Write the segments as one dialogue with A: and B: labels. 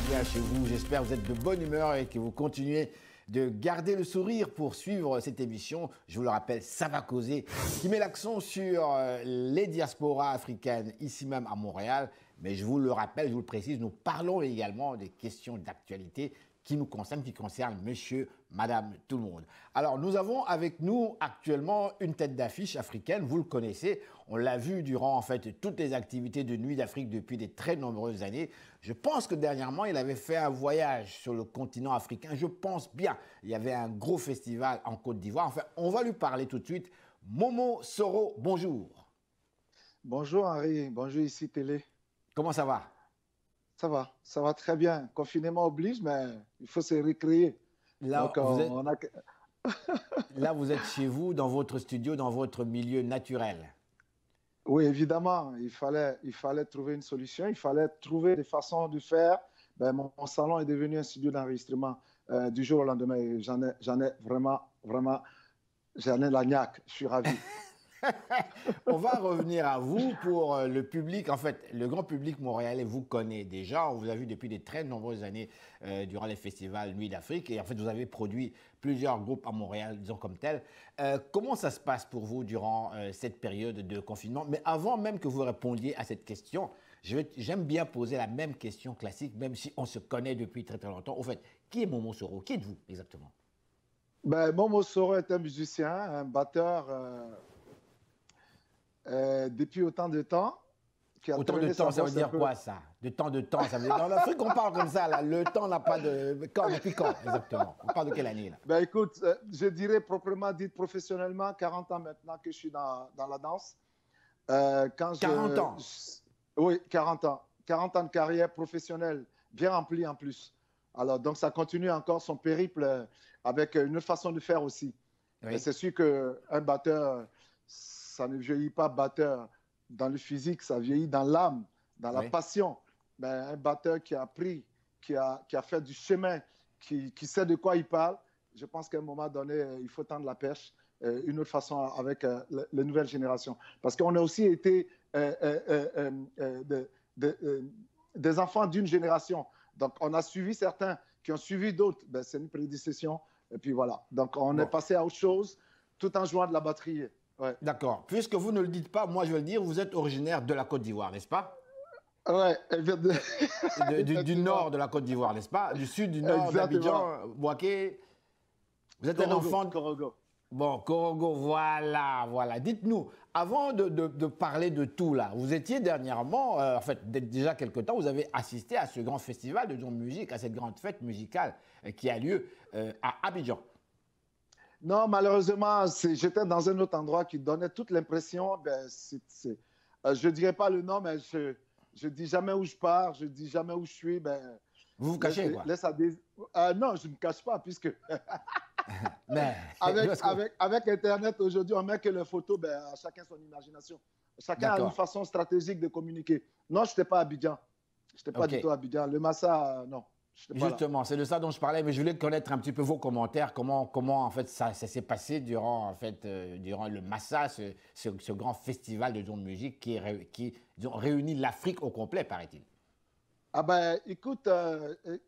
A: bien chez vous. J'espère que vous êtes de bonne humeur et que vous continuez de garder le sourire pour suivre cette émission. Je vous le rappelle, Ça va causer, qui met l'accent sur les diasporas africaines, ici même à Montréal. Mais je vous le rappelle, je vous le précise, nous parlons également des questions d'actualité qui nous concernent, qui concernent monsieur, madame, tout le monde. Alors, nous avons avec nous actuellement une tête d'affiche africaine, vous le connaissez, on l'a vu durant en fait toutes les activités de Nuit d'Afrique depuis de très nombreuses années. Je pense que dernièrement, il avait fait un voyage sur le continent africain, je pense bien. Il y avait un gros festival en Côte d'Ivoire. Enfin, on va lui parler tout de suite. Momo Soro, bonjour.
B: Bonjour Henri, bonjour ici Télé.
A: Comment ça va?
B: Ça va très bien. Confinement oblige, mais il faut se récréer.
A: Là,
B: Donc,
A: là, vous êtes chez vous, dans votre studio, dans votre milieu naturel.
B: Oui, évidemment, il fallait trouver une solution, il fallait trouver des façons de faire. Ben, mon salon est devenu un studio d'enregistrement du jour au lendemain. Et j'en ai vraiment, j'en ai la niaque. Je suis ravi.
A: On va revenir à vous pour le public. En fait, le grand public montréalais vous connaît déjà. On vous a vu depuis de très nombreuses années durant les festivals Nuit d'Afrique. Et en fait, vous avez produit plusieurs groupes à Montréal, disons comme tel. Comment ça se passe pour vous durant cette période de confinement? Mais avant même que vous répondiez à cette question, j'aime bien poser la même question classique, même si on se connaît depuis très très longtemps. Au fait, qui est Momo Soro? Qui êtes-vous exactement?
B: Ben, Momo Soro est un musicien, un batteur depuis autant de temps.
A: Autant de temps, ça veut dire quoi ça? De temps, ça veut dire... Dans l'Afrique, on parle comme ça, là. Le temps n'a pas de... Quand, depuis quand, exactement? On parle de quelle année, là?
B: Ben écoute, je dirais proprement dit professionnellement, 40 ans maintenant que je suis dans la danse.
A: 40 ans?
B: Oui, 40 ans. 40 ans de carrière professionnelle, bien remplie en plus. Alors, donc ça continue encore son périple avec une autre façon de faire aussi.
A: Oui.
B: C'est sûr qu'un batteur, ça ne vieillit pas batteur dans le physique, ça vieillit dans l'âme, dans la passion. Ben, un batteur qui a appris, qui a fait du chemin, qui sait de quoi il parle, je pense qu'à un moment donné, il faut tendre la perche une autre façon avec les nouvelles générations. Parce qu'on a aussi été des enfants d'une génération. Donc, on a suivi certains qui ont suivi d'autres. Ben, c'est une prédécession. Et puis voilà. Donc, on est passé à autre chose tout en jouant de la batterie. Ouais.
A: D'accord. Puisque vous ne le dites pas, moi je vais le dire, vous êtes originaire de la Côte d'Ivoire, n'est-ce pas?
B: Ouais.
A: Du nord de la Côte d'Ivoire, n'est-ce pas? Du sud, du nord, d'Abidjan, Bouaké. Vous êtes un enfant de...
B: Korogo.
A: Bon, Korogo, voilà. Dites-nous, avant de parler de tout là, vous étiez dernièrement, en fait, déjà quelque temps, vous avez assisté à ce grand festival de musique, à cette grande fête musicale qui a lieu à Abidjan.
B: Non, malheureusement, j'étais dans un autre endroit qui donnait toute l'impression, je ne dirais pas le nom, mais je ne dis jamais où je pars, je ne dis jamais où je suis. Ben,
A: vous vous cachez, quoi?
B: Non, je ne me cache pas, puisque
A: mais,
B: avec Internet, aujourd'hui, on met que les photos, ben, à chacun son imagination. Chacun a une façon stratégique de communiquer. Non, je n'étais pas à Abidjan. Je n'étais pas du tout à Abidjan. Le Massa, non.
A: Justement, c'est de ça dont je parlais, mais je voulais connaître un petit peu vos commentaires, comment en fait ça s'est passé durant le Massa, ce grand festival de musique qui réunit l'Afrique au complet, paraît-il.
B: Ah ben, écoute,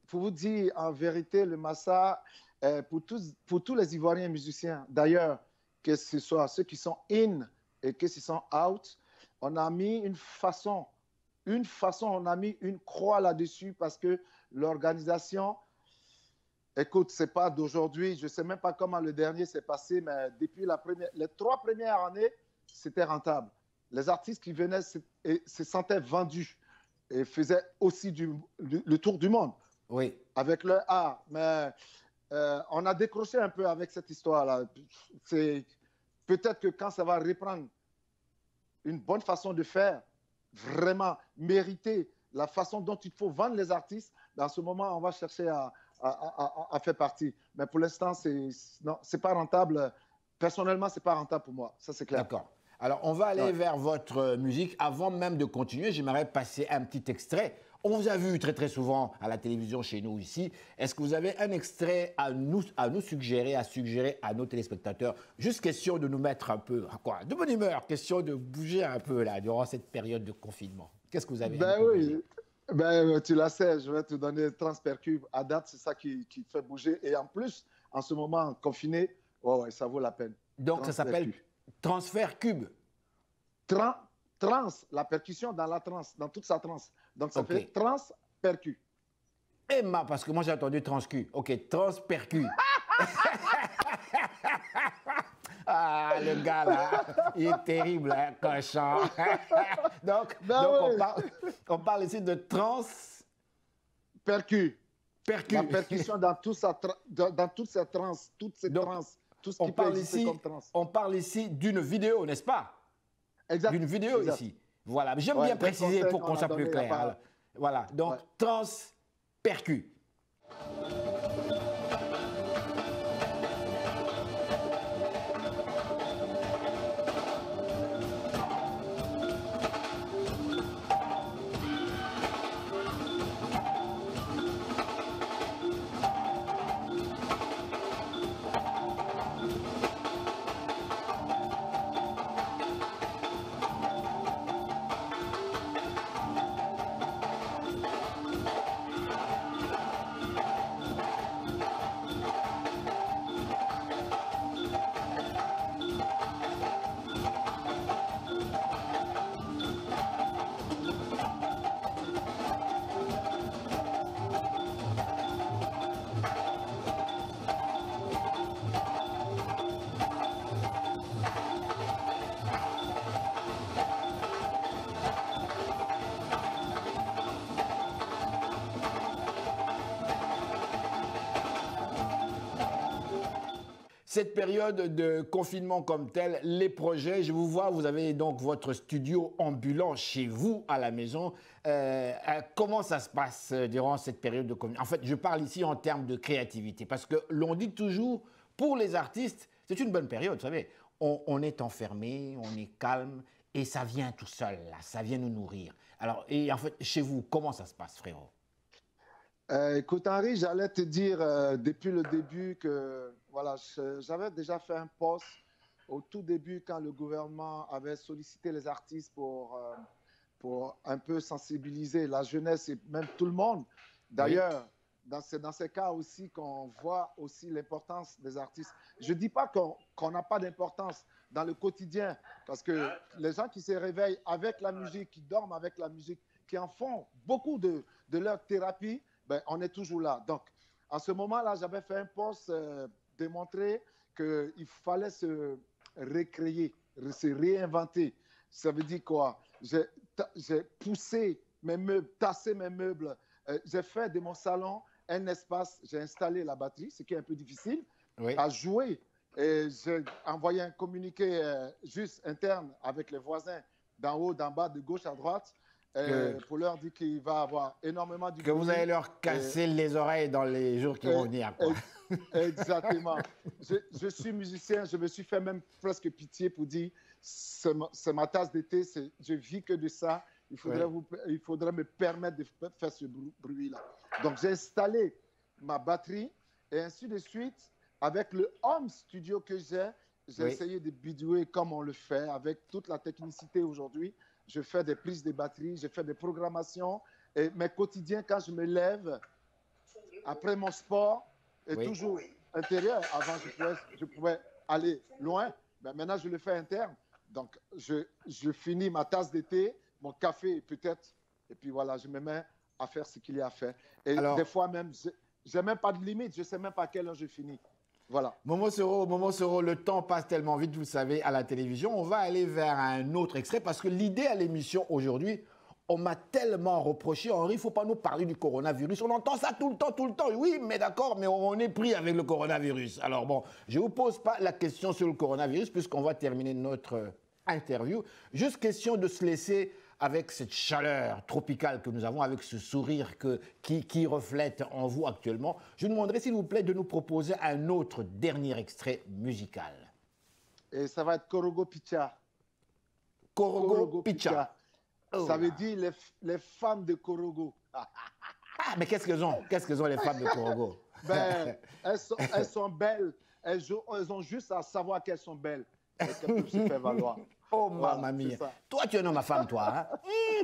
B: pour vous dire en vérité, le Massa, pour tous les Ivoiriens musiciens, d'ailleurs, que ce soit ceux qui sont in et que ce sont out, on a mis une façon, on a mis une croix là-dessus parce que l'organisation, écoute, c'est pas d'aujourd'hui, je sais même pas comment le dernier s'est passé, mais depuis les 3 premières années, c'était rentable. Les artistes qui venaient se sentaient vendus et faisaient aussi le tour du monde.
A: Oui.
B: Avec leur art. Mais on a décroché un peu avec cette histoire-là. Peut-être que quand ça va reprendre une bonne façon de faire, vraiment mériter la façon dont il faut vendre les artistes, dans ce moment, on va chercher à faire partie. Mais pour l'instant, c'est pas rentable. Personnellement, c'est pas rentable pour moi. Ça, c'est clair.
A: D'accord. Alors, on va aller vers votre musique. Avant même de continuer, j'aimerais passer un petit extrait. On vous a vu très très souvent à la télévision chez nous ici. Est-ce que vous avez un extrait à nous suggérer, à nos téléspectateurs? Juste question de nous mettre un peu de bonne humeur, question de bouger un peu là durant cette période de confinement. Qu'est-ce que vous avez?
B: Ben oui, Ben, tu la sais, je vais te donner Transpercube. À date, c'est ça qui fait bouger. Et en plus, en ce moment, confiné, ouais, ça vaut la peine.
A: Donc, ça s'appelle Transfert Cube.
B: Trans, la percussion dans la trance, dans toute sa trance. Donc, ça fait Transpercu.
A: Emma, parce que moi, j'ai entendu Transcu. OK, Transpercu. Ah, le gars, là, il est terrible, hein, cochon. donc on parle ici de
B: Percu.
A: Percu.
B: La percussion dans toute sa trance, toutes ces trances, tout ce qui peut exister comme trance.
A: On parle ici d'une vidéo, n'est-ce pas?
B: Exact.
A: D'une vidéo ici. Voilà, j'aime bien préciser pour qu'on soit plus clair. Alors, voilà, donc Transpercu. Cette période de confinement comme telle, les projets, je vous vois, vous avez donc votre studio ambulant chez vous à la maison. Comment ça se passe durant cette période de confinement? En fait, je parle ici en termes de créativité parce que l'on dit toujours, pour les artistes, c'est une bonne période, vous savez. On est enfermé, on est calme et ça vient tout seul, là, ça vient nous nourrir. Alors, et en fait, chez vous, comment ça se passe, frérot?
B: Écoute, Henri, j'allais te dire depuis le début que voilà, j'avais déjà fait un post au tout début quand le gouvernement avait sollicité les artistes pour un peu sensibiliser la jeunesse et même tout le monde. D'ailleurs, c'est dans ces cas aussi qu'on voit aussi l'importance des artistes. Je ne dis pas qu'on n'a pas d'importance dans le quotidien, parce que les gens qui se réveillent avec la musique, qui dorment avec la musique, qui en font beaucoup de leur thérapie, ben, on est toujours là. Donc, en ce moment-là, j'avais fait un post démontrer qu'il fallait se recréer, se réinventer. Ça veut dire quoi? J'ai poussé mes meubles, tassé mes meubles. J'ai fait de mon salon un espace. J'ai installé la batterie, ce qui est un peu difficile, à jouer. Et j'ai envoyé un communiqué juste interne avec les voisins d'en haut, d'en bas, de gauche à droite. Pour leur dire qu'il va avoir énormément de
A: que vous allez leur casser les oreilles dans les jours qui vont venir. Quoi.
B: Exactement. Je suis musicien, je me suis fait même presque pitié pour dire c'est ma tasse d'été, je vis que de ça. Il faudrait me permettre de faire ce bruit-là. Donc j'ai installé ma batterie et ainsi de suite. Avec le home studio que j'ai essayé de bidouiller comme on le fait avec toute la technicité aujourd'hui. Je fais des prises de batterie, je fais des programmations. Et mes quotidiens, quand je me lève, après mon sport, est toujours intérieur. Avant, je pouvais aller loin, mais maintenant, je le fais interne. Donc, je finis ma tasse d'été, mon café peut-être, et puis voilà, je me mets à faire ce qu'il y a à faire. Et des fois même, je n'ai même pas de limite, je ne sais même pas à quelle heure je finis. Voilà.
A: Momo Soro, le temps passe tellement vite, vous le savez, à la télévision. On va aller vers un autre extrait parce que l'idée à l'émission aujourd'hui, on m'a tellement reproché, Henri, il ne faut pas nous parler du coronavirus. On entend ça tout le temps. Oui, mais d'accord, mais on est pris avec le coronavirus. Alors bon, je ne vous pose pas la question sur le coronavirus puisqu'on va terminer notre interview. Juste question de se laisser avec cette chaleur tropicale que nous avons, avec ce sourire qui reflète en vous actuellement. Je vous demanderai, s'il vous plaît, de nous proposer un autre dernier extrait musical.
B: Et ça va être Korogo Picha.
A: Korogo Picha.
B: Ça veut dire les femmes de Korogo.
A: Ah, mais qu'est-ce qu'elles ont? Qu'est-ce qu'elles ont, les femmes de Korogo?
B: Ben, elles sont belles. Elles ont juste à savoir qu'elles sont belles. Et qu'elles peuvent se faire valoir.
A: Oh, voilà, mamie. Toi, tu es un homme à femme, toi. Hein?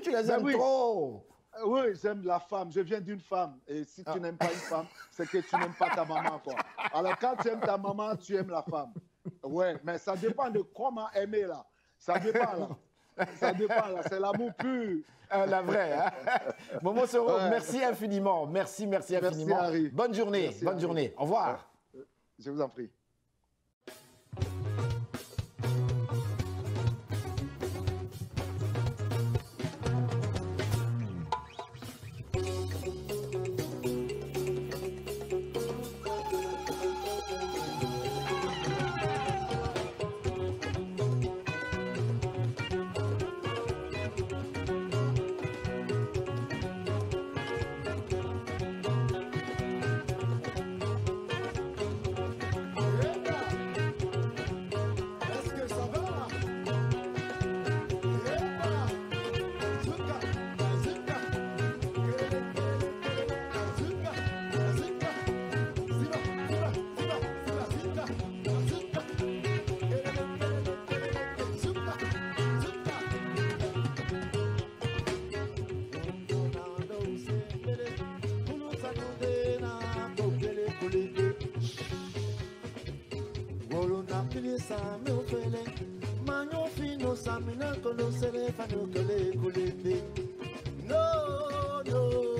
A: Tu les aimes trop.
B: Oui, j'aime la femme. Je viens d'une femme. Et si tu n'aimes pas une femme, c'est que tu n'aimes pas ta maman, quoi. Alors, quand tu aimes ta maman, tu aimes la femme. Ouais, mais ça dépend de comment aimer, là. Ça dépend, là. Ça dépend, là. C'est l'amour pur.
A: La vraie, hein? Momo Soro,
B: Ouais.
A: merci infiniment. Merci infiniment.
B: Harry.
A: Bonne journée,
B: Merci,
A: bonne
B: Harry.
A: journée. Au revoir.
B: Je vous en prie.
C: No, no.